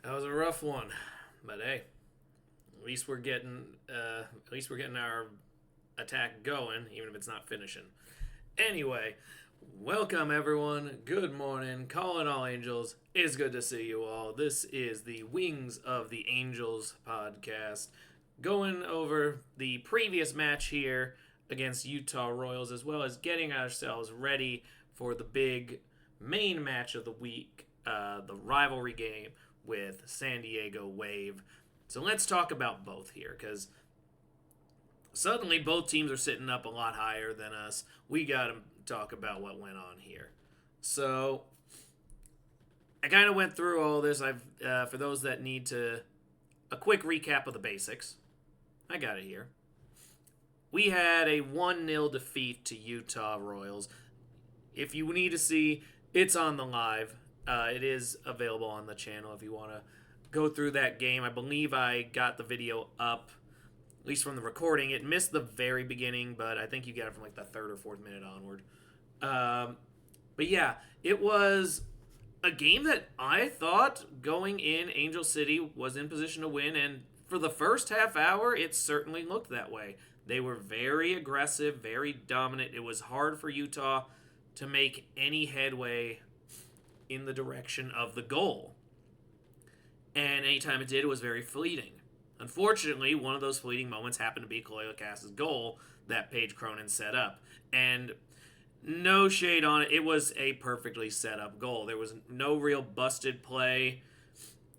That was a rough one, but hey, at least we're getting our attack going, even if it's not finishing. Anyway, welcome everyone. Good morning, calling all angels. It's good to see you all. This is the Wings of the Angels podcast, going over the previous match here against Utah Royals, as well as getting ourselves ready for the big main match of the week, the rivalry game with San Diego Wave. So let's talk about both here, because suddenly both teams are sitting up a lot higher than us. We got to talk about what went on here. So I kind of went through all this. For those that need a quick recap of the basics, I got it here. We had a 1-0 defeat to Utah Royals. If you need to see, it's on the live. It is available on the channel if you want to go through that game. I believe I got the video up, at least from the recording. It missed the very beginning, but I think you got it from like the third or fourth minute onward. But yeah, it was a game that I thought going in, Angel City was in position to win, and for the first half hour, it certainly looked that way. They were very aggressive, very dominant. It was hard for Utah to make any headway in the direction of the goal. And anytime it did, it was very fleeting. Unfortunately, one of those fleeting moments happened to be Khalil Cass's goal that Paige Cronin set up. And no shade on it, it was a perfectly set up goal. There was no real busted play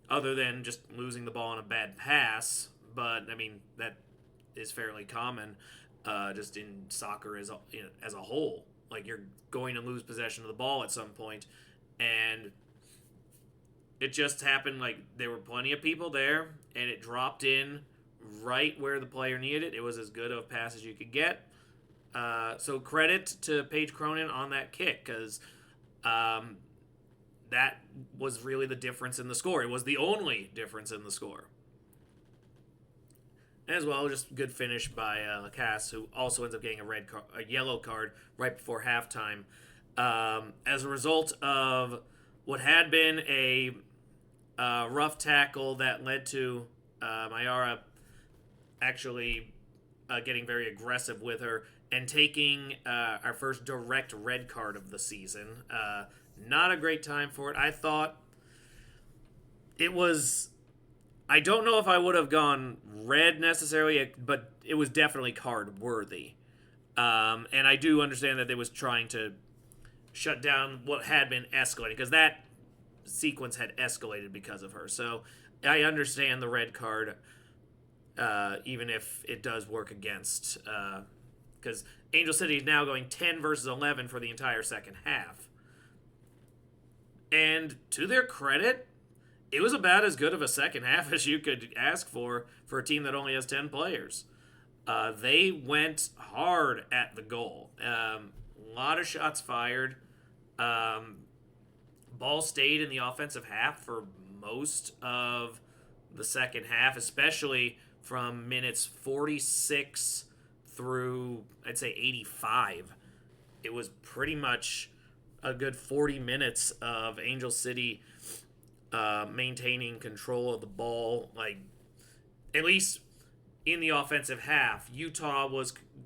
other than just losing the ball on a bad pass. But, I mean, that is fairly common just in soccer as a whole. Like, you're going to lose possession of the ball at some point, and it just happened like there were plenty of people there, and it dropped in right where the player needed it. It was as good of a pass as you could get. So credit to Paige Cronin on that kick, because that was really the difference in the score. It was the only difference in the score. As well, just good finish by Lacasse, who also ends up getting a yellow card right before halftime. As a result of what had been a rough tackle that led to Mayara actually getting very aggressive with her and taking our first direct red card of the season. Not a great time for it. I thought it was... I don't know if I would have gone red necessarily, but it was definitely card worthy. And I do understand that they was trying to shut down what had been escalating, because that sequence had escalated because of her. So I understand the red card, even if it does work against, because Angel City is now going 10 versus 11 for the entire second half. And to their credit, it was about as good of a second half as you could ask for a team that only has 10 players. They went hard at the goal. A lot of shots fired. Ball stayed in the offensive half for most of the second half, especially from minutes 46 through, I'd say, 85. It was pretty much a good 40 minutes of Angel City maintaining control of the ball, like at least in the offensive half. Utah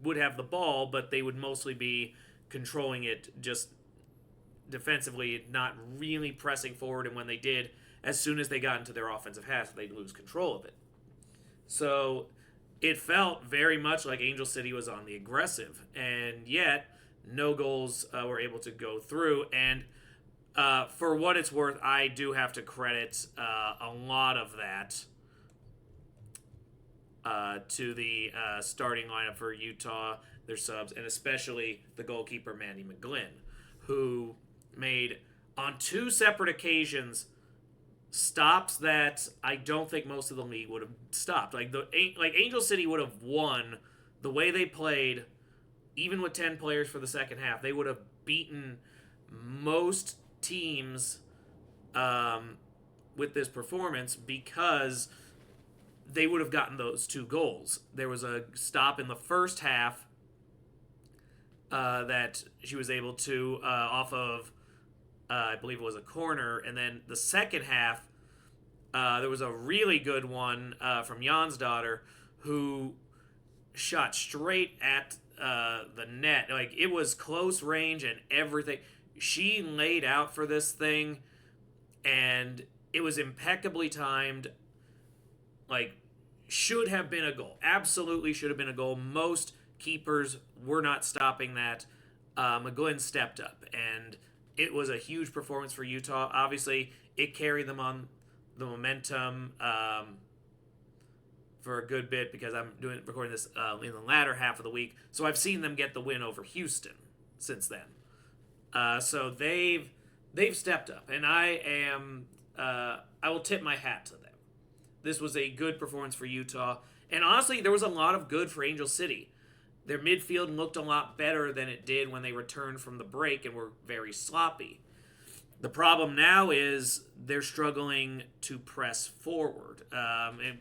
would have the ball, but they would mostly be controlling it just defensively, not really pressing forward. And when they did, as soon as they got into their offensive half, they'd lose control of it. So it felt very much like Angel City was on the aggressive, and yet no goals were able to go through. And for what it's worth, I do have to credit a lot of that to the starting lineup for Utah, their subs, and especially the goalkeeper, Mandy McGlynn, who made, on two separate occasions, stops that I don't think most of the league would have stopped. Like Angel City would have won the way they played, even with 10 players for the second half. They would have beaten most teams with this performance, because they would have gotten those two goals. There was a stop in the first half that she was able to off of I believe it was a corner, and then the second half There was a really good one from Jan's daughter who shot straight at the net. Like, it was close range and everything. She laid out for this thing, and it was impeccably timed. Like, should have been a goal. Absolutely should have been a goal. Most keepers were not stopping that. McGlynn stepped up, and it was a huge performance for Utah. Obviously, it carried them on the momentum for a good bit because I'm recording this in the latter half of the week. So I've seen them get the win over Houston since then. So they've stepped up, and I will tip my hat to them. This was a good performance for Utah, and honestly, there was a lot of good for Angel City. Their midfield looked a lot better than it did when they returned from the break and were very sloppy. The problem now is they're struggling to press forward. And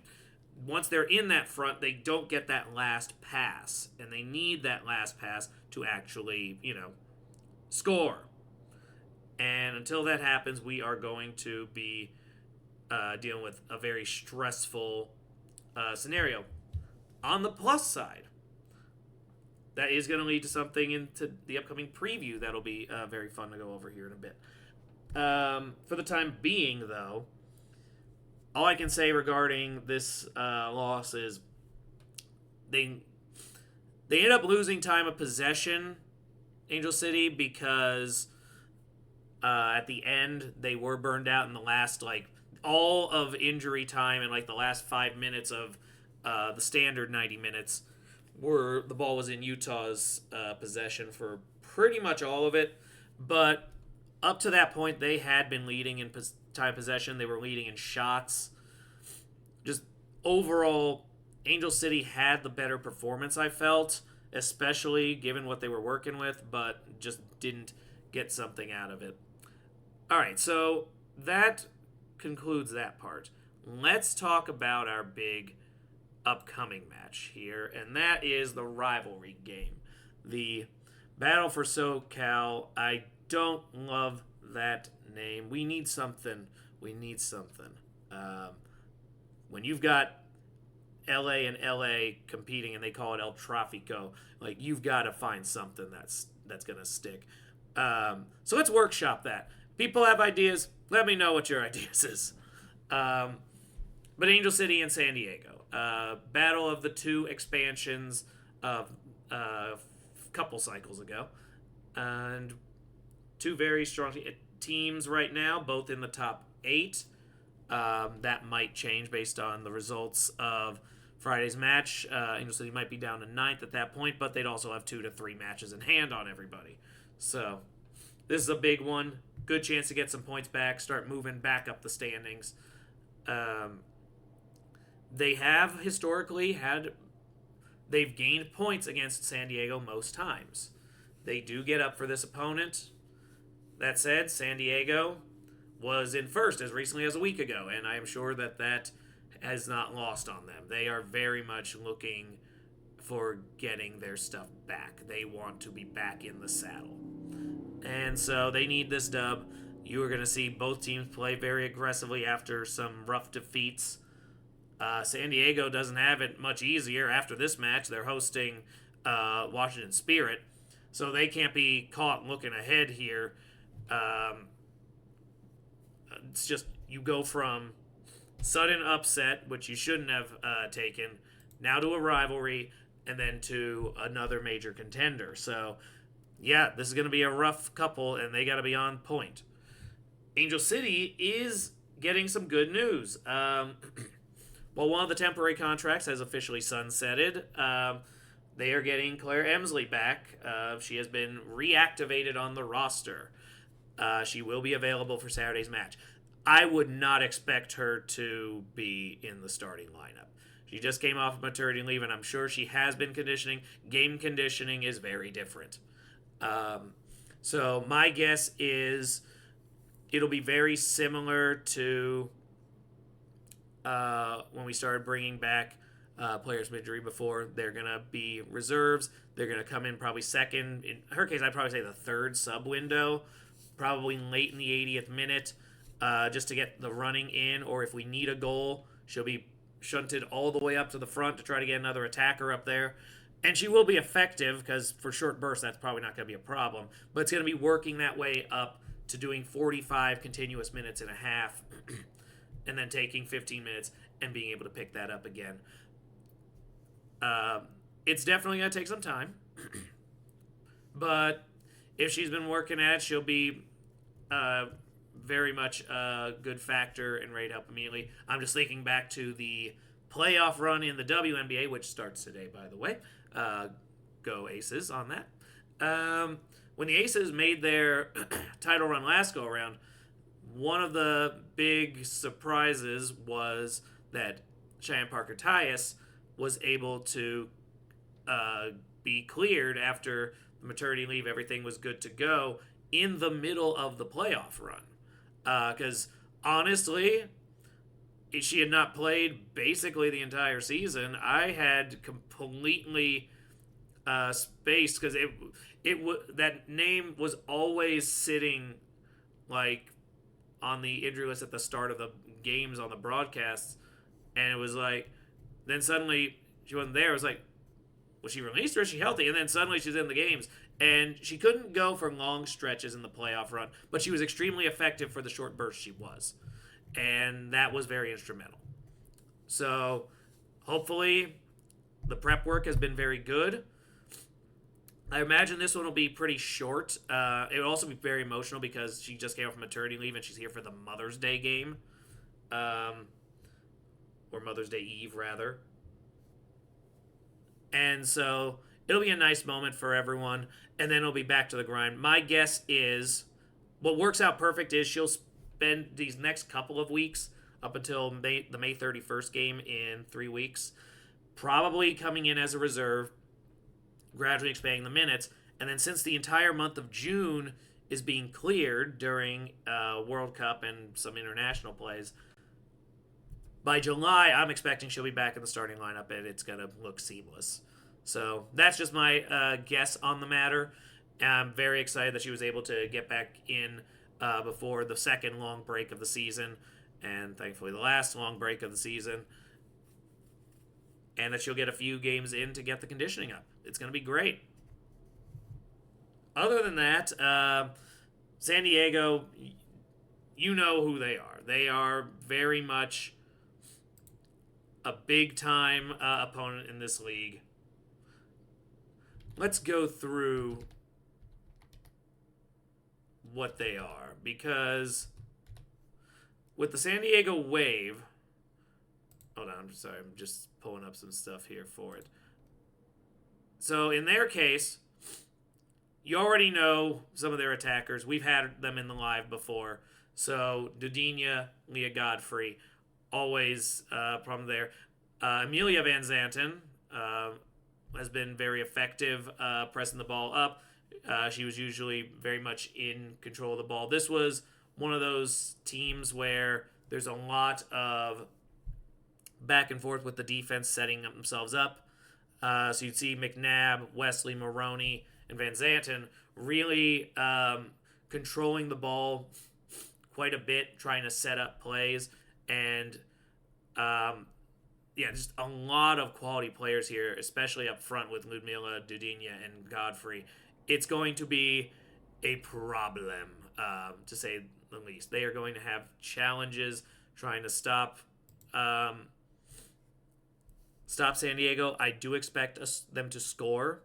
once they're in that front, they don't get that last pass. And they need that last pass to actually, score. And until that happens, we are going to be dealing with a very stressful scenario. On the plus side, that is going to lead to something into the upcoming preview that'll be very fun to go over here in a bit. For the time being, though, all I can say regarding this loss is they ended up losing time of possession, Angel City, because at the end they were burned out in the last, all of injury time and, the last 5 minutes of the standard 90 minutes. The ball was in Utah's possession for pretty much all of it, but up to that point, they had been leading in time possession. They were leading in shots. Just overall, Angel City had the better performance, I felt, especially given what they were working with, but just didn't get something out of it. All right, so that concludes that part. Let's talk about our big upcoming match here, and that is the rivalry game. The Battle for SoCal. I don't love that name. We need something. When you've got LA and LA competing and they call it El Tráfico, you've got to find something that's going to stick. So let's workshop that. People have ideas. Let me know what your ideas is. But Angel City and San Diego. Battle of the two expansions of a couple cycles ago. And two very strong teams right now, both in the top 8. That might change based on the results of Friday's match. Angel City might be down to 9th at that point, but they'd also have 2 to 3 matches in hand on everybody. So this is a big one. Good chance to get some points back, start moving back up the standings. They have historically they've gained points against San Diego most times. They do get up for this opponent. That said, San Diego was in first as recently as a week ago, and I am sure that has not lost on them. They are very much looking for getting their stuff back. They want to be back in the saddle. And so they need this dub. You are going to see both teams play very aggressively after some rough defeats. San Diego doesn't have it much easier after this match. They're hosting Washington Spirit, so they can't be caught looking ahead here. It's just you go from sudden upset, which you shouldn't have taken, now to a rivalry, and then to another major contender. So, yeah, this is going to be a rough couple, and they got to be on point. Angel City is getting some good news. Well, one of the temporary contracts has officially sunsetted. They are getting Claire Emsley back. She has been reactivated on the roster. She will be available for Saturday's match. I would not expect her to be in the starting lineup. She just came off maternity leave, and I'm sure she has been conditioning. Game conditioning is very different. So my guess is it'll be very similar to when we started bringing back players with injury before. They're going to be reserves. They're going to come in probably second. In her case, I'd probably say the third sub window, probably late in the 80th minute. just to get the running in, or if we need a goal, she'll be shunted all the way up to the front to try to get another attacker up there. And she will be effective because for short bursts, that's probably not going to be a problem. But it's going to be working that way up to doing 45 continuous minutes and a half and then taking 15 minutes and being able to pick that up again. It's definitely going to take some time. But if she's been working at it, she'll be very much a good factor and ready to help immediately. I'm just thinking back to the playoff run in the WNBA, which starts today, by the way. Go Aces on that. When the Aces made their title run last go around, one of the big surprises was that Cheyenne Parker Tyus was able to be cleared after the maternity leave. Everything was good to go in the middle of the playoff run. Because honestly, if she had not played basically the entire season, I had completely spaced because that name was always sitting like on the injury list at the start of the games on the broadcasts, and it was like, then suddenly she wasn't there. It was like, was she released or is she healthy? And then suddenly she's in the games. And she couldn't go for long stretches in the playoff run, but she was extremely effective for the short burst she was. And that was very instrumental. So hopefully the prep work has been very good. I imagine this one will be pretty short. It will also be very emotional because she just came off maternity leave and she's here for the Mother's Day game. Or Mother's Day Eve, rather. And so it'll be a nice moment for everyone, and then it'll be back to the grind. My guess is what works out perfect is she'll spend these next couple of weeks up until the May 31st game in 3 weeks, probably coming in as a reserve, gradually expanding the minutes, and then since the entire month of June is being cleared during World Cup and some international plays, by July, I'm expecting she'll be back in the starting lineup, and it's going to look seamless. So that's just my guess on the matter. I'm very excited that she was able to get back in before the second long break of the season, and thankfully the last long break of the season, and that she'll get a few games in to get the conditioning up. It's going to be great. Other than that, San Diego, you know who they are. They are very much a big-time opponent in this league. Let's go through what they are, because with the San Diego Wave, hold on, I'm sorry, I'm just pulling up some stuff here for it. So in their case, you already know some of their attackers. We've had them in the live before. So Dudinia, Leah Godfrey, always problem there. Amelia Van Zanten has been very effective pressing the ball up. She was usually very much in control of the ball. This was one of those teams where there's a lot of back and forth with the defense setting themselves up. So you'd see McNabb, Wesley, Maroney, and Van Zanten really controlling the ball quite a bit, trying to set up plays. And, just a lot of quality players here, especially up front with Ludmila, Dudinia, and Godfrey. It's going to be a problem, to say the least. They are going to have challenges trying to stop San Diego. I do expect them to score,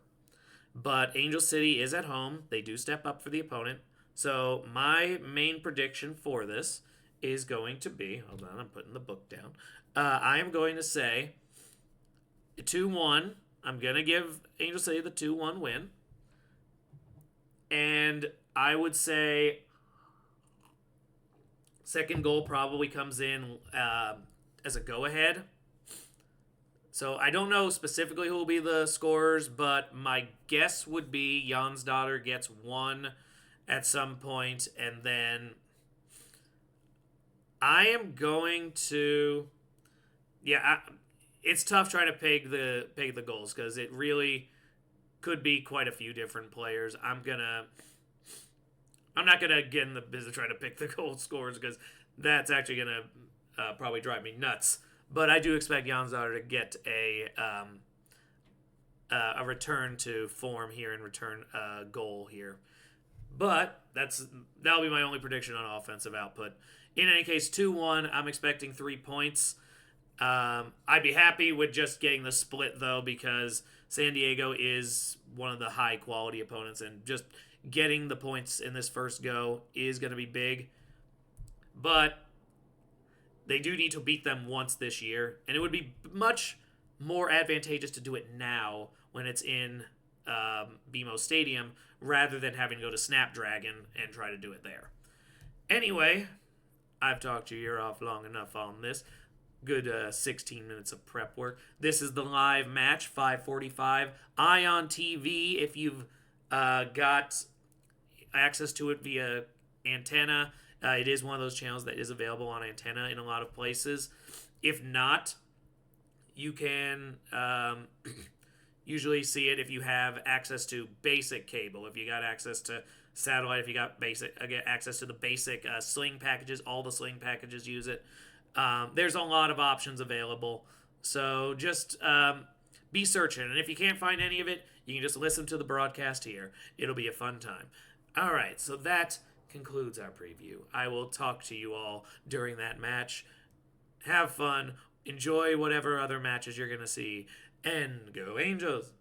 but Angel City is at home. They do step up for the opponent. So my main prediction for this is going to be, hold on, I'm putting the book down. I am going to say 2-1. I'm going to give Angel City the 2-1 win. And I would say second goal probably comes in as a go-ahead. So I don't know specifically who will be the scorers, but my guess would be Jan's daughter gets one at some point, and then I am going to, it's tough trying to peg the goals because it really could be quite a few different players. I'm not gonna get in the business trying to pick the goal scorers because that's actually going to probably drive me nuts. But I do expect Janzar to get a return to form here and return goal here. But that'll be my only prediction on offensive output. In any case, 2-1. I'm expecting 3 points. I'd be happy with just getting the split, though, because San Diego is one of the high-quality opponents, and just getting the points in this first go is going to be big. But they do need to beat them once this year, and it would be much more advantageous to do it now when it's in BMO Stadium rather than having to go to Snapdragon and try to do it there. Anyway, I've talked your ear off long enough on this. Good 16 minutes of prep work. This is the live match, 5:45. Ion TV, if you've got access to it via antenna, it is one of those channels that is available on antenna in a lot of places. If not, you can usually see it if you have access to basic cable. If you got access to satellite, if you got access to the basic Sling packages, all the Sling packages use it. There's a lot of options available. So just be searching. And if you can't find any of it, you can just listen to the broadcast here. It'll be a fun time. All right, so that concludes our preview. I will talk to you all during that match. Have fun. Enjoy whatever other matches you're going to see. And go Angels!